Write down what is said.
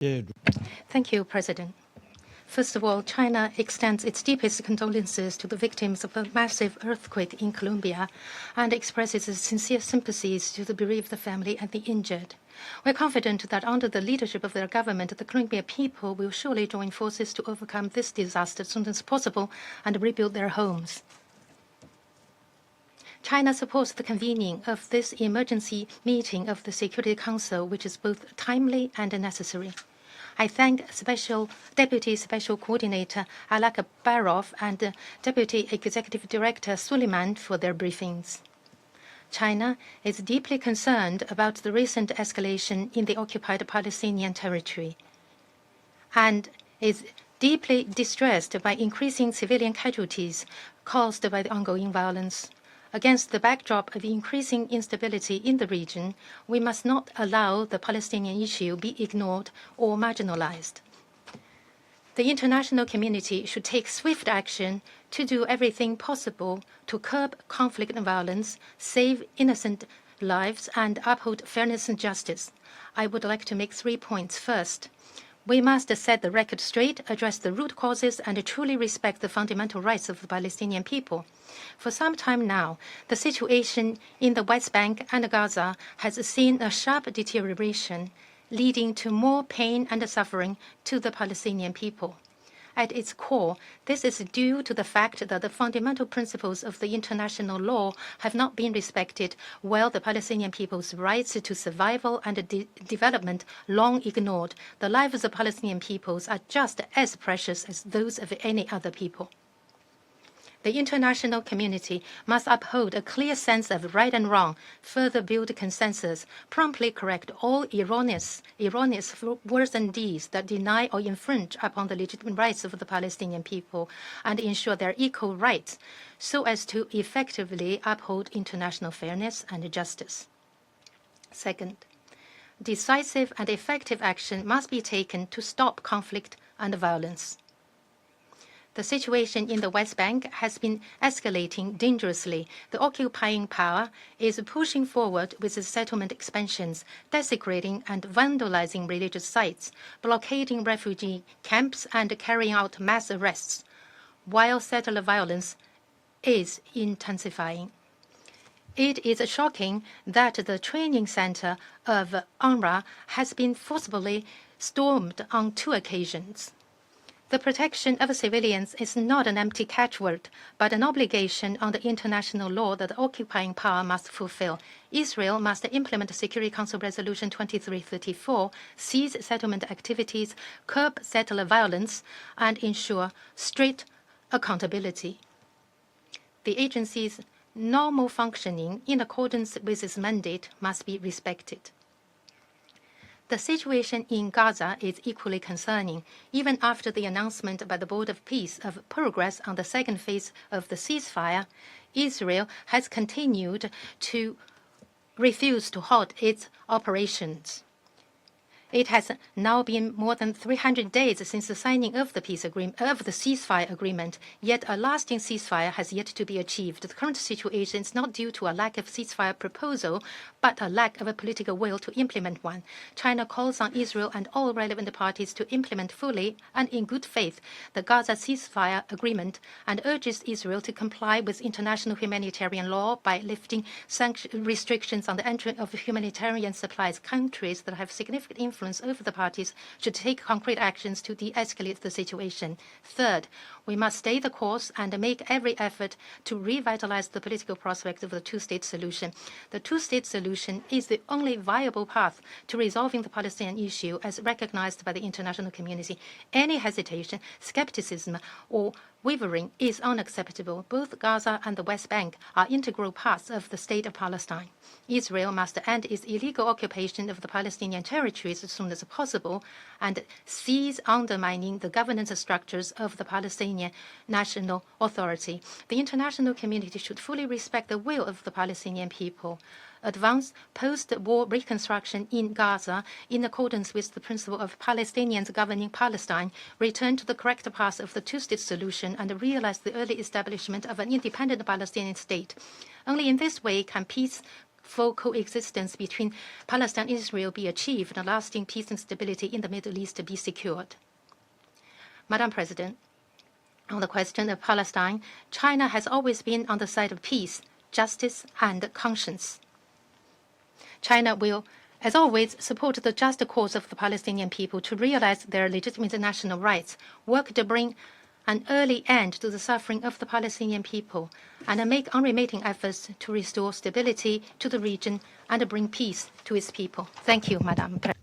Thank you, President. First of all, China extends its deepest condolences to the victims of the massive earthquake in Colombia and expresses its sincere sympathies to the bereaved family and the injured. We're confident that under the leadership of their government, the Colombian people will surely join forces to overcome this disaster as soon as possible and rebuild their homes. China supports the convening of this emergency meeting of the Security Council, which is both timely and necessary. I thank Deputy Special Coordinator Alak Barov and Deputy Executive Director Suleiman for their briefings. China is deeply concerned about the recent escalation in the occupied Palestinian territory and is deeply distressed by increasing civilian casualties caused by the ongoing violence. Against the backdrop of increasing instability in the region, we must not allow the Palestinian issue be ignored or marginalized. The international community should take swift action to do everything possible to curb conflict and violence, save innocent lives, and uphold fairness and justice. I would like to make 3 points. First, we must set the record straight, address the root causes, and truly respect the fundamental rights of the Palestinian people. For some time now, the situation in the West Bank and Gaza has seen a sharp deterioration, leading to more pain and suffering to the Palestinian people. At its core, this is due to the fact that the fundamental principles of the international law have not been respected, while the Palestinian people's rights to survival and development long ignored. The lives of Palestinian peoples are just as precious as those of any other people. The international community must uphold a clear sense of right and wrong, further build consensus, promptly correct all erroneous words and deeds that deny or infringe upon the legitimate rights of the Palestinian people, and ensure their equal rights, so as to effectively uphold international fairness and justice. Second, decisive and effective action must be taken to stop conflict and violence. The situation in the West Bank has been escalating dangerously. The occupying power is pushing forward with its settlement expansions, desecrating and vandalizing religious sites, blockading refugee camps, and carrying out mass arrests, while settler violence is intensifying. It is shocking that the training center of UNRWA has been forcibly stormed on 2 occasions. The protection of civilians is not an empty catchword, but an obligation under international law that the occupying power must fulfill. Israel must implement Security Council Resolution 2334, cease settlement activities, curb settler violence, and ensure strict accountability. The agency's normal functioning in accordance with its mandate must be respected. The situation in Gaza is equally concerning. Even after the announcement by the Board of Peace of progress on the second phase of the ceasefire, Israel has continued to refuse to halt its operations. It has now been more than 300 days since the signing of the ceasefire agreement, yet a lasting ceasefire has yet to be achieved. The current situation is not due to a lack of ceasefire proposal, but a lack of a political will to implement one. China calls on Israel and all relevant parties to implement fully and in good faith the Gaza ceasefire agreement and urges Israel to comply with international humanitarian law by lifting restrictions on the entry of humanitarian supplies. Countries that have significant influence over the parties should take concrete actions to de-escalate the situation. Third, we must stay the course and make every effort to revitalize the political prospect of the two-state solution. The two-state solution is the only viable path to resolving the Palestinian issue as recognized by the international community. Any hesitation, skepticism, or wavering is unacceptable. Both Gaza and the West Bank are integral parts of the state of Palestine. Israel must end its illegal occupation of the Palestinian territories as soon as possible and cease undermining the governance structures of the Palestinian National Authority. The international community should fully respect the will of the Palestinian people, advance post-war reconstruction in Gaza in accordance with the principle of Palestinians governing Palestine, return to the correct path of the two-state solution, and realize the early establishment of an independent Palestinian state. Only in this way can peace full coexistence between Palestine and Israel be achieved and lasting peace and stability in the Middle East be secured. Madam President, on the question of Palestine, China has always been on the side of peace, justice, and conscience. China will, as always, support the just cause of the Palestinian people to realize their legitimate national rights, work to bring an early end to the suffering of the Palestinian people, and make unremitting efforts to restore stability to the region and bring peace to its people. Thank you, Madam President.